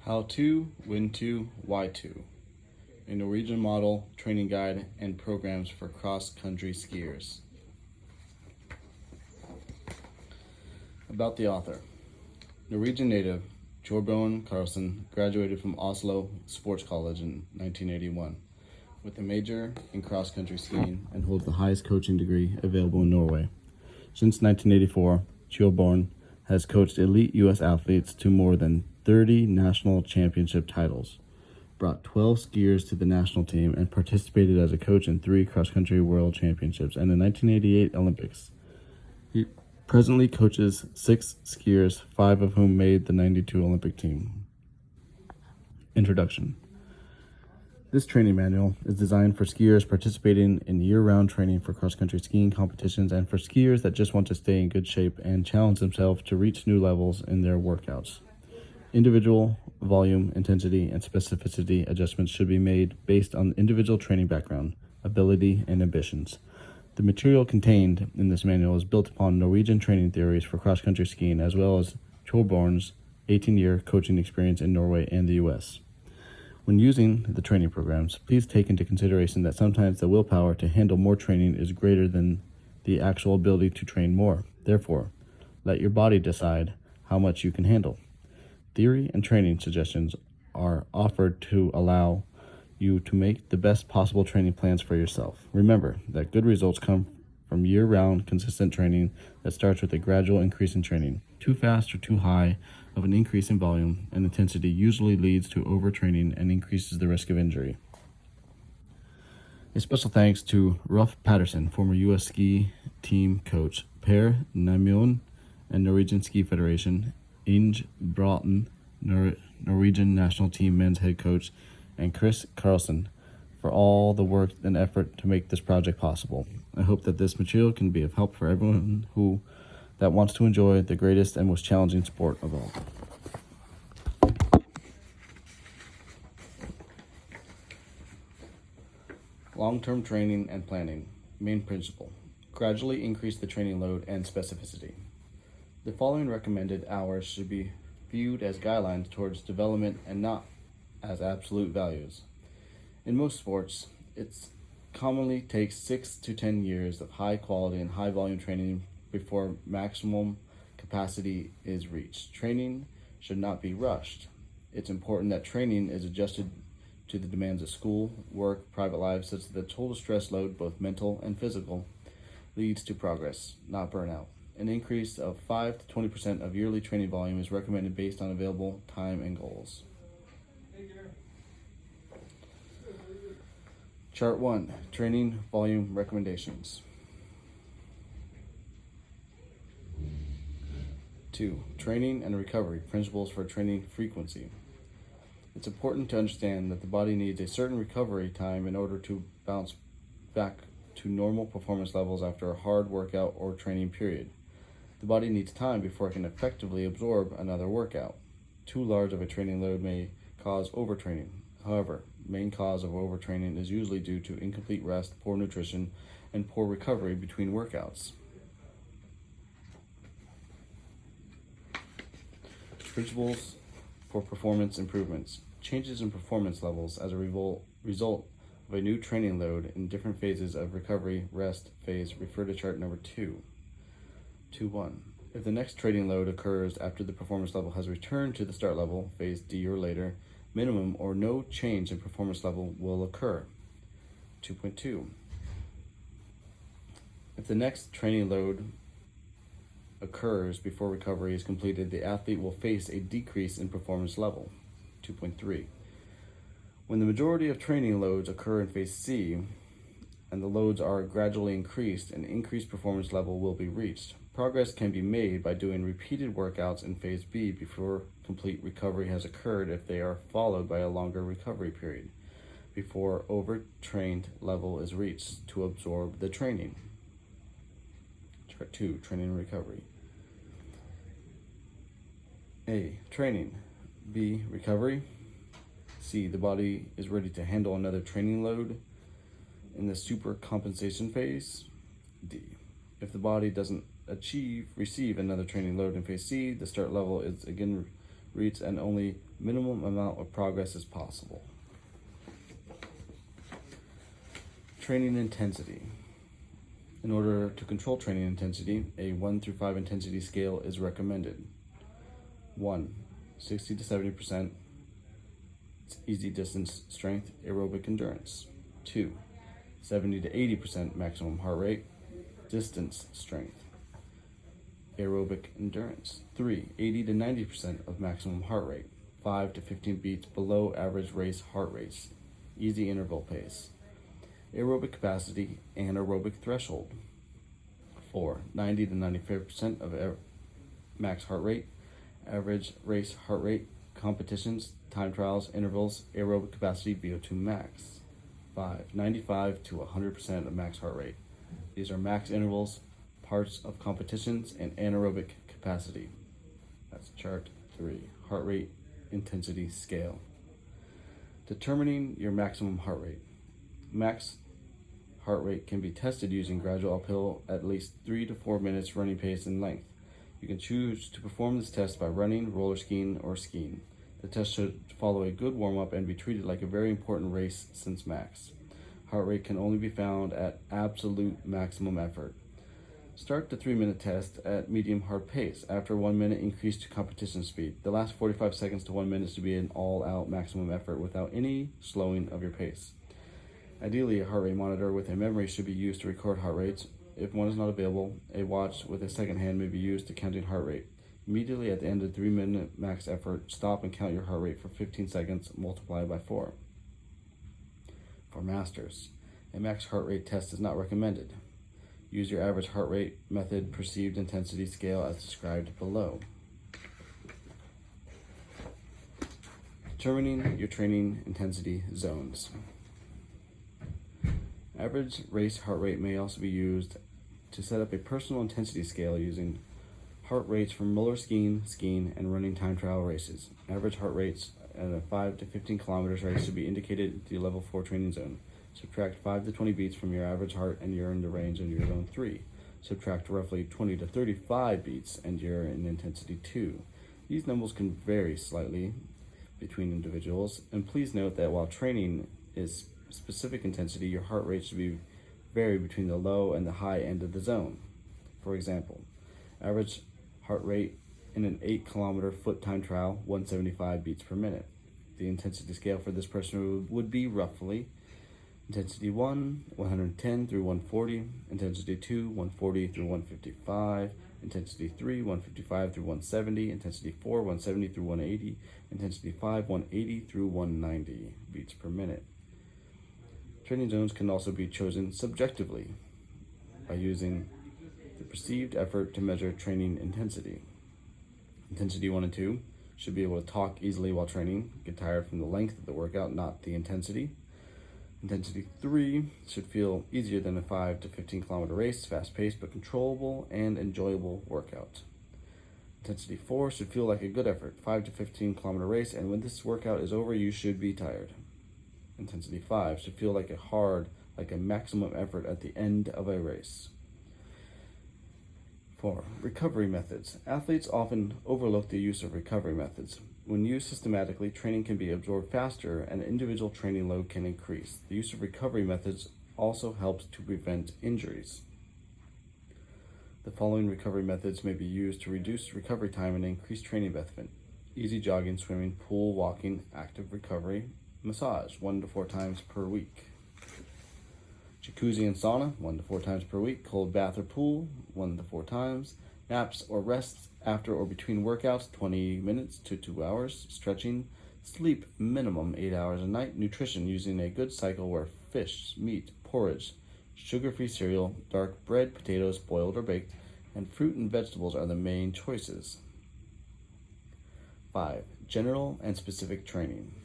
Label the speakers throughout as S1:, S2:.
S1: How to, when to, why to. A Norwegian model, training guide, and programs for cross-country skiers. About the author. Norwegian native Torbjorn graduated from Oslo Sports College in 1981 with a major in cross-country skiing and holds the highest coaching degree available in Norway. Since 1984, Torbjorn has coached elite U.S. athletes to more than 30 national championship titles, brought 12 skiers to the national team, and participated as a coach in 3 cross-country world championships and the 1988 Olympics. He presently coaches 6 skiers, 5 of whom made the 92 Olympic team. Introduction. This training manual is designed for skiers participating in year-round training for cross-country skiing competitions and for skiers that just want to stay in good shape and challenge themselves to reach new levels in their workouts. Individual volume, intensity, and specificity adjustments should be made based on individual training background, ability, and ambitions. The material contained in this manual is built upon Norwegian training theories for cross-country skiing as well as Torbjorn's 18-year coaching experience in Norway and the U.S. When using the training programs, please take into consideration that sometimes the willpower to handle more training is greater than the actual ability to train more. Therefore, let your body decide how much you can handle. Theory and training suggestions are offered to allow you to make the best possible training plans for yourself. Remember that good results come from year-round consistent training that starts with a gradual increase in training. Too fast or too high of an increase in volume and intensity usually leads to overtraining and increases the risk of injury. A special thanks to Ruff Patterson, former U.S. ski team coach, Per Namjon, and Norwegian Ski Federation, Inge Bråten, Norwegian national team men's head coach, and Chris Carlson for all the work and effort to make this project possible. I hope that this material can be of help for everyone that wants to enjoy the greatest and most challenging sport of all. Long-term training and planning. Main principle. Gradually increase the training load and specificity. The following recommended hours should be viewed as guidelines towards development and not as absolute values. In most sports, it commonly takes 6 to 10 years of high quality and high volume training before maximum capacity is reached. Training should not be rushed. It's important that training is adjusted to the demands of school, work, private life, such that the total stress load, both mental and physical, leads to progress, not burnout. An increase of 5 to 20% of yearly training volume is recommended based on available time and goals. Chart 1. Training volume recommendations. 2. Training and recovery principles for training frequency. It's important to understand that the body needs a certain recovery time in order to bounce back to normal performance levels after a hard workout or training period. The body needs time before it can effectively absorb another workout. Too large of a training load may cause overtraining. However, the main cause of overtraining is usually due to incomplete rest, poor nutrition, and poor recovery between workouts. Principles for performance improvements. Changes in performance levels as a result of a new training load in different phases of recovery rest phase. Refer to chart number 2. 2.1. If the next training load occurs after the performance level has returned to the start level, phase D or later, minimum or no change in performance level will occur. 2.2. If the next training load occurs before recovery is completed, the athlete will face a decrease in performance level. 2.3. When the majority of training loads occur in phase C and the loads are gradually increased, an increased performance level will be reached. Progress can be made by doing repeated workouts in phase B before complete recovery has occurred if they are followed by a longer recovery period before overtrained level is reached to absorb the training. Chart 2. Training and recovery. A. Training. B. Recovery. C. The body is ready to handle another training load in the super compensation phase. D. If the body doesn't receive another training load in phase C, the start level is again reach and only minimum amount of progress is possible. Training intensity. In order to control training intensity, a 1 through 5 intensity scale is recommended. 1. 60 to 70% easy distance strength aerobic endurance. 2. 70 to 80% maximum heart rate distance strength aerobic endurance. 3. 80 to 90% of maximum heart rate, 5 to 15 beats below average race heart rates, easy interval pace. Aerobic capacity and aerobic threshold. 4. 90 to 95% of max heart rate, average race heart rate, competitions, time trials, intervals, aerobic capacity, VO2 max. 5. 95 to 100% of max heart rate. These are max intervals, parts of competitions, and anaerobic capacity. That's chart 3, heart rate intensity scale. Determining your maximum heart rate. Max heart rate can be tested using gradual uphill at least 3 to 4 minutes running pace and length. You can choose to perform this test by running, roller skiing, or skiing. The test should follow a good warm-up and be treated like a very important race since max heart rate can only be found at absolute maximum effort. Start the 3-minute test at medium hard pace. After 1 minute, increase to competition speed. The last 45 seconds to 1 minute is to be an all-out maximum effort without any slowing of your pace. Ideally, a heart rate monitor with a memory should be used to record heart rates. If one is not available, a watch with a second hand may be used to counting heart rate. Immediately at the end of the 3-minute max effort, stop and count your heart rate for 15 seconds, multiplied by 4. For masters, a max heart rate test is not recommended. Use your average heart rate method perceived intensity scale as described below. Determining your training intensity zones. Average race heart rate may also be used to set up a personal intensity scale using heart rates from roller skiing, and running time trial races. Average heart rates at a 5 to 15 kilometers race should be indicated in the level 4 training zone. Subtract 5 to 20 beats from your average heart and you're in the range of your zone 3. Subtract roughly 20 to 35 beats and you're in intensity 2. These numbers can vary slightly between individuals, and please note that while training is specific intensity, your heart rate should vary between the low and the high end of the zone. For example, average heart rate in an 8-kilometer foot time trial, 175 beats per minute. The intensity scale for this person would be roughly intensity 1, 110 through 140, intensity 2, 140 through 155, intensity 3, 155 through 170, intensity 4, 170 through 180, intensity 5, 180 through 190 beats per minute. Training zones can also be chosen subjectively by using the perceived effort to measure training intensity. Intensity 1 and 2 should be able to talk easily while training, get tired from the length of the workout, not the intensity. Intensity 3 should feel easier than a 5 to 15 kilometer race, fast-paced but controllable and enjoyable workout. Intensity 4 should feel like a good effort, 5 to 15 kilometer race, and when this workout is over, you should be tired. Intensity 5 should feel like a maximum effort at the end of a race. 4. Recovery methods. Athletes often overlook the use of recovery methods. When used systematically, training can be absorbed faster and individual training load can increase. The use of recovery methods also helps to prevent injuries. The following recovery methods may be used to reduce recovery time and increase training benefit: easy jogging, swimming, pool, walking, active recovery, massage, 1 to 4 times per week. Jacuzzi and sauna, 1 to 4 times per week. Cold bath or pool, 1 to 4 times. Naps or rests after or between workouts, 20 minutes to 2 hours. Stretching. Sleep minimum 8 hours a night. Nutrition, using a good cycle where fish, meat, porridge, sugar-free cereal, dark bread, potatoes, boiled or baked, and fruit and vegetables are the main choices. 5. General and specific training.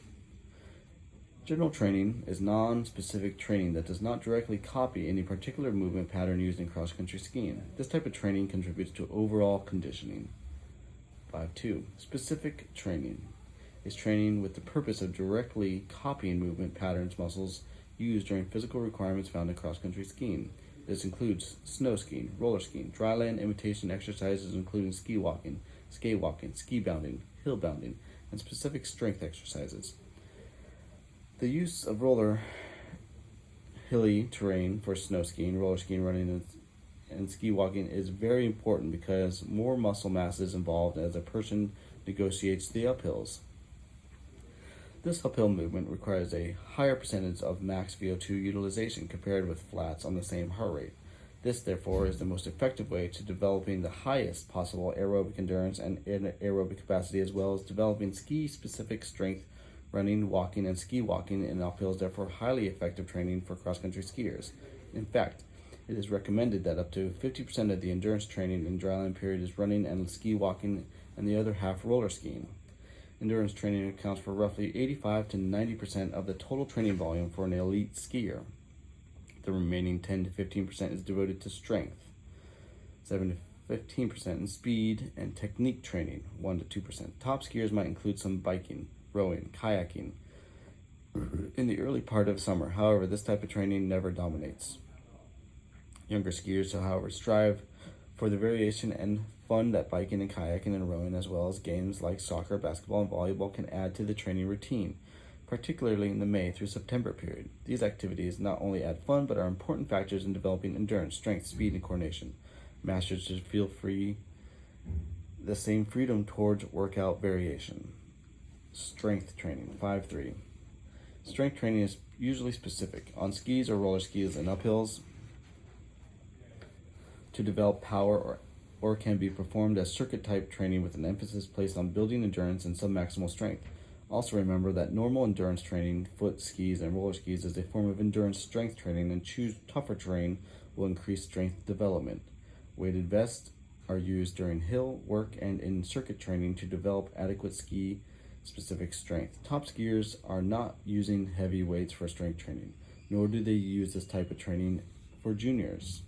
S1: General training is non-specific training that does not directly copy any particular movement pattern used in cross-country skiing. This type of training contributes to overall conditioning. 5.2. Specific training is training with the purpose of directly copying movement patterns, muscles used during physical requirements found in cross-country skiing. This includes snow skiing, roller skiing, dryland imitation exercises including ski walking, skate walking, ski bounding, hill bounding, and specific strength exercises. The use of roller hilly terrain for snow skiing, roller skiing, running, and ski walking is very important because more muscle mass is involved as a person negotiates the uphills. This uphill movement requires a higher percentage of max VO2 utilization compared with flats on the same heart rate. This, therefore, is the most effective way to developing the highest possible aerobic endurance and aerobic capacity, as well as developing ski-specific strength. Running, walking, and ski walking in uphill is therefore highly effective training for cross-country skiers. In fact, it is recommended that up to 50% of the endurance training in dryland period is running and ski walking, and the other half roller skiing. Endurance training accounts for roughly 85 to 90% of the total training volume for an elite skier. The remaining 10 to 15% is devoted to strength, 7 to 15% in speed and technique training, 1 to 2%. Top skiers might include some biking, rowing, kayaking in the early part of summer. However, this type of training never dominates. Younger skiers, however, strive for the variation and fun that biking and kayaking and rowing, as well as games like soccer, basketball, and volleyball can add to the training routine, particularly in the May through September period. These activities not only add fun, but are important factors in developing endurance, strength, speed, and coordination. Masters should feel free, the same freedom towards workout variation. Strength training, 5-3. Strength training is usually specific on skis or roller skis and uphills to develop power or can be performed as circuit type training with an emphasis placed on building endurance and submaximal strength. Also remember that normal endurance training, foot skis and roller skis, is a form of endurance strength training, and choose tougher terrain will increase strength development. Weighted vests are used during hill work and in circuit training to develop adequate ski specific strength. Top skiers are not using heavy weights for strength training, nor do they use this type of training for juniors.